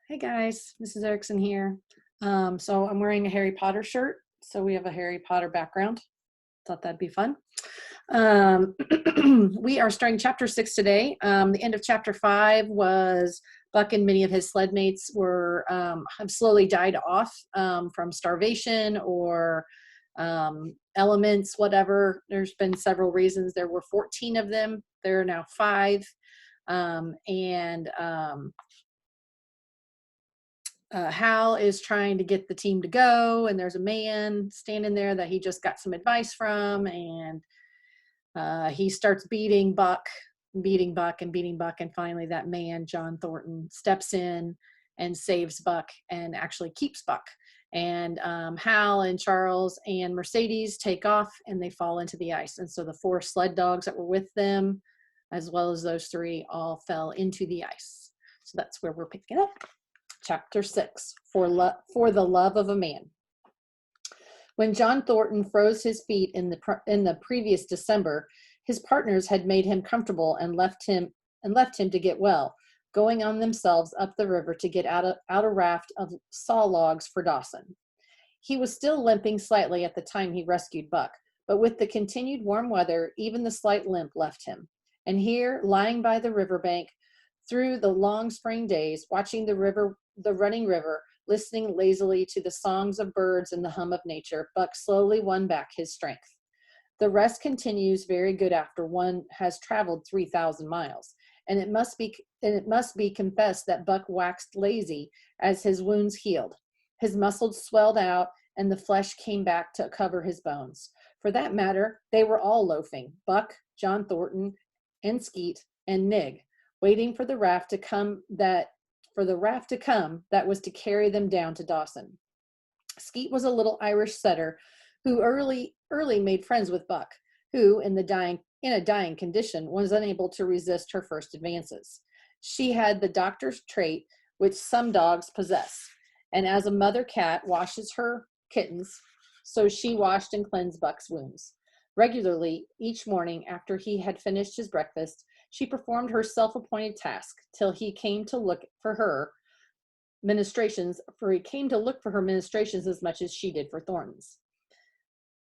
Hey guys, Mrs. Erickson here. So I'm wearing a Harry Potter shirt, so we have a Harry Potter background. Thought that'd be fun. We are starting chapter 6 today. The end of chapter 5 was Buck and many of his sled mates were have slowly died off from starvation or elements, whatever. There's been several reasons. There were 14 of them. There are now 5. And Hal is trying to get the team to go, and there's a man standing there that he just got some advice from, and he starts beating Buck, and finally that man, John Thornton, steps in and saves Buck and actually keeps Buck. And Hal and Charles and Mercedes take off, and they fall into the ice. And so the 4 sled dogs that were with them, as well as those 3, all fell into the ice. So that's where we're picking up. Chapter 6, for the love of a man. When John Thornton froze his feet in the previous December, his partners had made him comfortable and left him to get well, going on themselves up the river to get out a raft of saw logs for Dawson. He was still limping slightly at the time he rescued Buck, but with the continued warm weather, even the slight limp left him. And here, lying by the riverbank, through the long spring days, watching the running river, listening lazily to the songs of birds and the hum of nature, Buck slowly won back his strength. The rest continues very good after one has traveled 3,000 miles, and it must be confessed that Buck waxed lazy as his wounds healed. His muscles swelled out, and the flesh came back to cover his bones. For that matter, they were all loafing: Buck, John Thornton, and Skeet, and Nig, waiting for the raft to come that was to carry them down to Dawson. Skeet was a little Irish setter who early made friends with Buck, who, in a dying condition, was unable to resist her first advances. She had the doctor's trait which some dogs possess, and as a mother cat washes her kittens, so she washed and cleansed Buck's wounds. Regularly, each morning after he had finished his breakfast, she performed her self-appointed task till he came to look for her ministrations, as much as she did for Thornton's.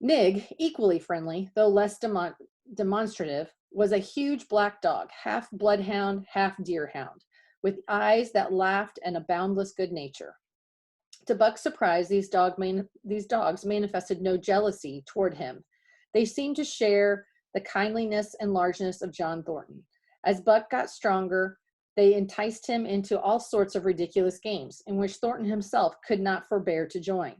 Nig, equally friendly, though less demonstrative, was a huge black dog, half bloodhound, half deerhound, with eyes that laughed and a boundless good nature. To Buck's surprise, these dogs manifested no jealousy toward him. They seemed to share the kindliness and largeness of John Thornton. As Buck got stronger, they enticed him into all sorts of ridiculous games, in which Thornton himself could not forbear to join.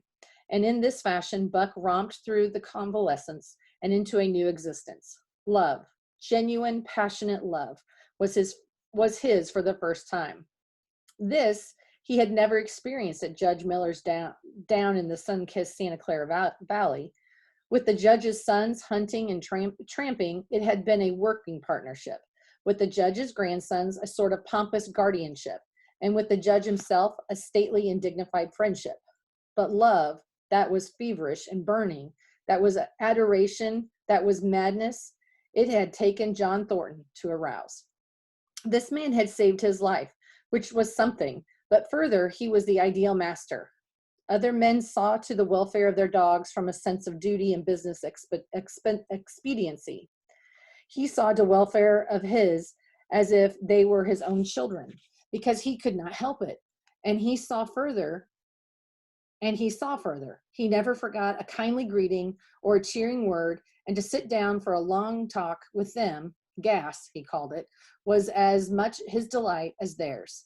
And in this fashion, Buck romped through the convalescence and into a new existence. Love, genuine, passionate love, was his for the first time. This he had never experienced at Judge Miller's down in the sun-kissed Santa Clara Valley. With the judge's sons hunting and tramping, it had been a working partnership. With the judge's grandsons, a sort of pompous guardianship, and with the judge himself, a stately and dignified friendship. But love, that was feverish and burning, that was adoration, that was madness, it had taken John Thornton to arouse. This man had saved his life, which was something, but further, he was the ideal master. Other men saw to the welfare of their dogs from a sense of duty and business expediency. He saw to welfare of his as if they were his own children, because he could not help it. And he saw further. He never forgot a kindly greeting or a cheering word, and to sit down for a long talk with them, gas, he called it, was as much his delight as theirs.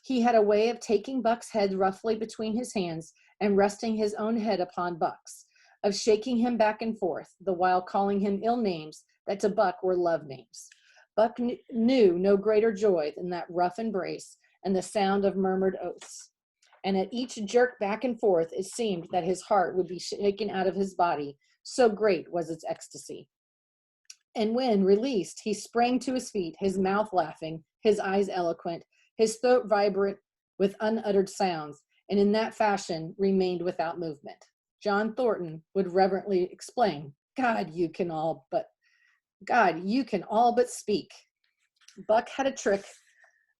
He had a way of taking Buck's head roughly between his hands and resting his own head upon Buck's, of shaking him back and forth, the while calling him ill names that to Buck were love names. Buck knew no greater joy than that rough embrace and the sound of murmured oaths. And at each jerk back and forth, it seemed that his heart would be shaken out of his body, so great was its ecstasy. And when released, he sprang to his feet, his mouth laughing, his eyes eloquent, his throat vibrant with unuttered sounds, and in that fashion remained without movement. John Thornton would reverently explain, God, you can all but speak. Buck had a trick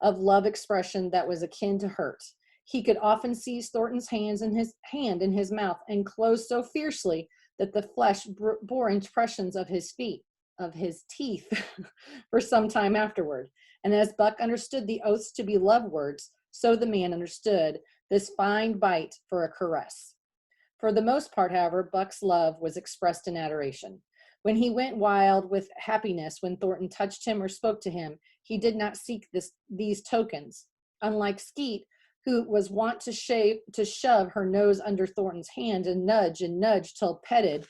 of love expression that was akin to hurt. He could often seize Thornton's hand in his mouth and close so fiercely that the flesh bore impressions of his teeth, for some time afterward. And as Buck understood the oaths to be love words, so the man understood this fine bite for a caress. For the most part, however, Buck's love was expressed in adoration. When he went wild with happiness when Thornton touched him or spoke to him, he did not seek these tokens. Unlike Skeet, who was wont to shove her nose under Thornton's hand and nudge till petted,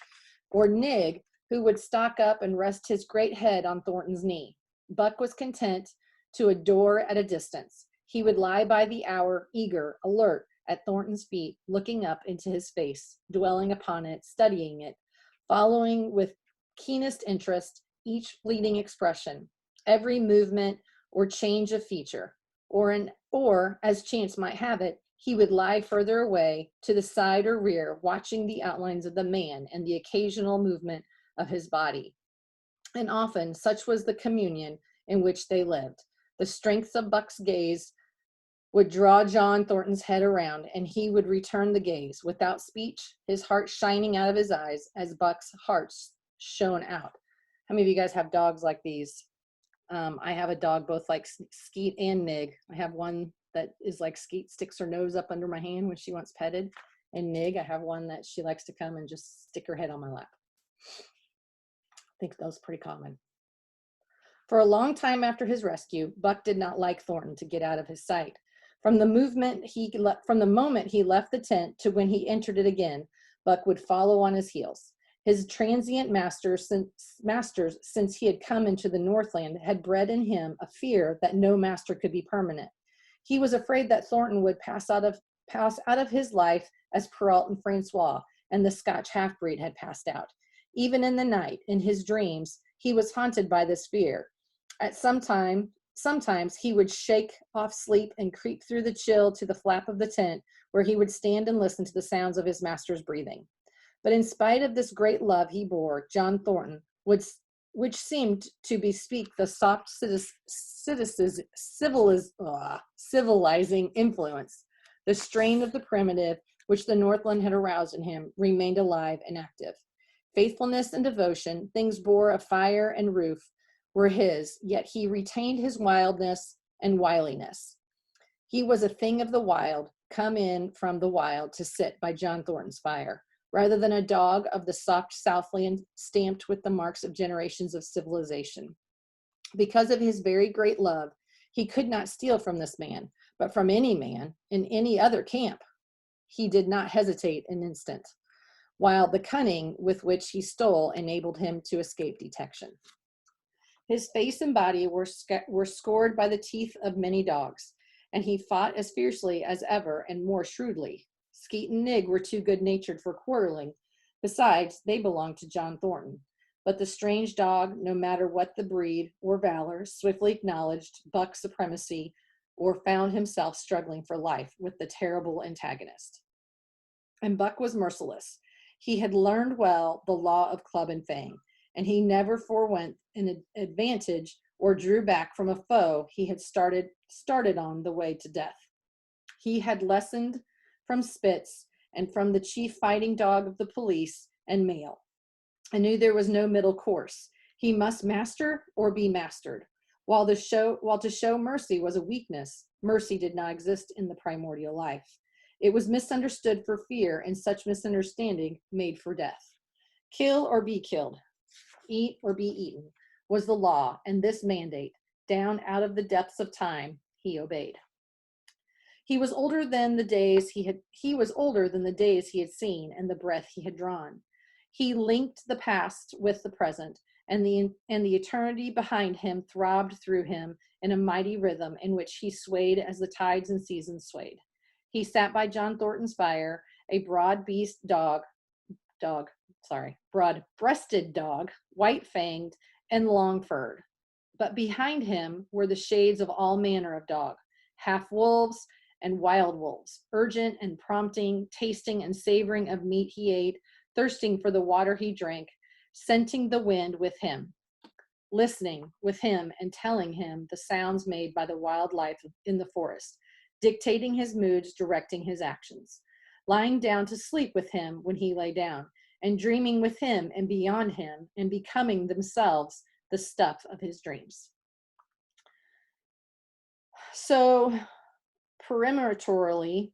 or Nig, who would stalk up and rest his great head on Thornton's knee. Buck was content to adore at a distance. He would lie by the hour, eager, alert, at Thornton's feet, looking up into his face, dwelling upon it, studying it, following with keenest interest each fleeting expression, every movement or change of feature, or as chance might have it, he would lie further away to the side or rear, watching the outlines of the man and the occasional movement of his body. And often such was the communion in which they lived. The strength of Buck's gaze would draw John Thornton's head around, and he would return the gaze without speech, his heart shining out of his eyes as Buck's heart shone out. How many of you guys have dogs like these? I have a dog both like Skeet and Nig. I have one that is like Skeet, sticks her nose up under my hand when she wants petted. And Nig, I have one that she likes to come and just stick her head on my lap. I think that was pretty common. For a long time after his rescue, Buck did not like Thornton to get out of his sight. From the moment he left the tent to when he entered it again, Buck would follow on his heels. His transient masters, since he had come into the Northland, had bred in him a fear that no master could be permanent. He was afraid that Thornton would pass out of his life as Perrault and Francois and the Scotch half-breed had passed out. Even in the night, in his dreams, he was haunted by this fear. Sometimes he would shake off sleep and creep through the chill to the flap of the tent, where he would stand and listen to the sounds of his master's breathing. But in spite of this great love he bore John Thornton, which seemed to bespeak the soft civilizing influence, the strain of the primitive, which the Northland had aroused in him, remained alive and active. Faithfulness and devotion, things bore of fire and roof, were his, yet he retained his wildness and wiliness. He was a thing of the wild, come in from the wild to sit by John Thornton's fire, rather than a dog of the soft Southland stamped with the marks of generations of civilization. Because of his very great love, he could not steal from this man, but from any man in any other camp. He did not hesitate an instant, while the cunning with which he stole enabled him to escape detection. His face and body were scored by the teeth of many dogs, and he fought as fiercely as ever and more shrewdly. Skeet and Nig were too good-natured for quarreling. Besides, they belonged to John Thornton. But the strange dog, no matter what the breed or valor, swiftly acknowledged Buck's supremacy or found himself struggling for life with the terrible antagonist. And Buck was merciless. He had learned well the law of club and fang, and he never forewent an advantage or drew back from a foe he had started on the way to death. He had lessoned from Spitz and from the chief fighting dog of the police and mail, and knew there was no middle course. He must master or be mastered. While to show mercy was a weakness, mercy did not exist in the primordial life. It was misunderstood for fear, and such misunderstanding made for death. Kill or be killed, eat or be eaten, was the law, and this mandate, down out of the depths of time, he obeyed. He was older than the days he had seen and the breath he had drawn. He linked the past with the present, and the eternity behind him throbbed through him in a mighty rhythm in which he swayed as the tides and seasons swayed. He sat by John Thornton's fire, a broad-breasted dog, white-fanged and long-furred. But behind him were the shades of all manner of dog, half-wolves and wild wolves, urgent and prompting, tasting and savoring of meat he ate, thirsting for the water he drank, scenting the wind with him, listening with him and telling him the sounds made by the wild life in the forest, dictating his moods, directing his actions, lying down to sleep with him when he lay down, and dreaming with him and beyond him, and becoming themselves the stuff of his dreams. So, peremptorily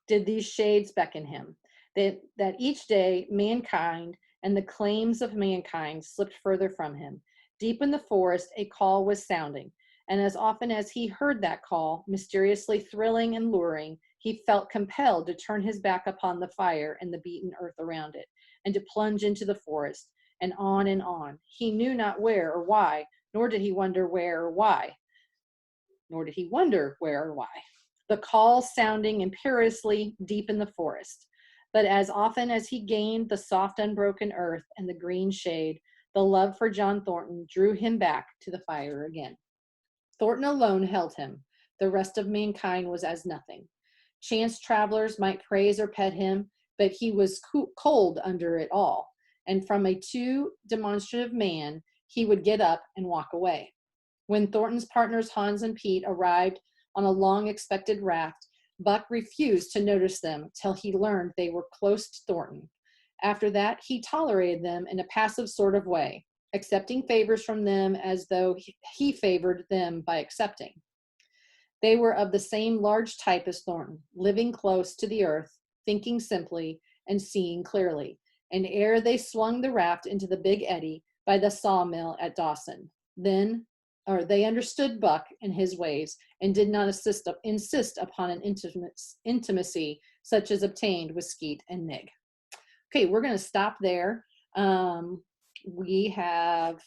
did these shades beckon him, that each day mankind and the claims of mankind slipped further from him. Deep in the forest, a call was sounding, and as often as he heard that call, mysteriously thrilling and luring, he felt compelled to turn his back upon the fire and the beaten earth around it, and to plunge into the forest, and on and on. He knew not where or why, nor did he wonder where or why. The call sounding imperiously deep in the forest. But as often as he gained the soft unbroken earth and the green shade, the love for John Thornton drew him back to the fire again. Thornton alone held him. The rest of mankind was as nothing. Chance travelers might praise or pet him, but he was cold under it all. And from a too demonstrative man, he would get up and walk away. When Thornton's partners Hans and Pete arrived on a long-expected raft, Buck refused to notice them till he learned they were close to Thornton. After that, he tolerated them in a passive sort of way, accepting favors from them as though he favored them by accepting. They were of the same large type as Thornton, living close to the earth, thinking simply, and seeing clearly. And ere they swung the raft into the big eddy by the sawmill at Dawson, they understood Buck and his ways and did not insist upon an intimacy such as obtained with Skeet and Nig. Okay, we're going to stop there. We have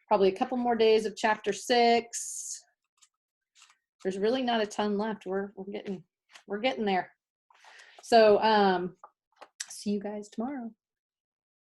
probably a couple more days of chapter 6. There's really not a ton left. We're getting there. So see you guys tomorrow.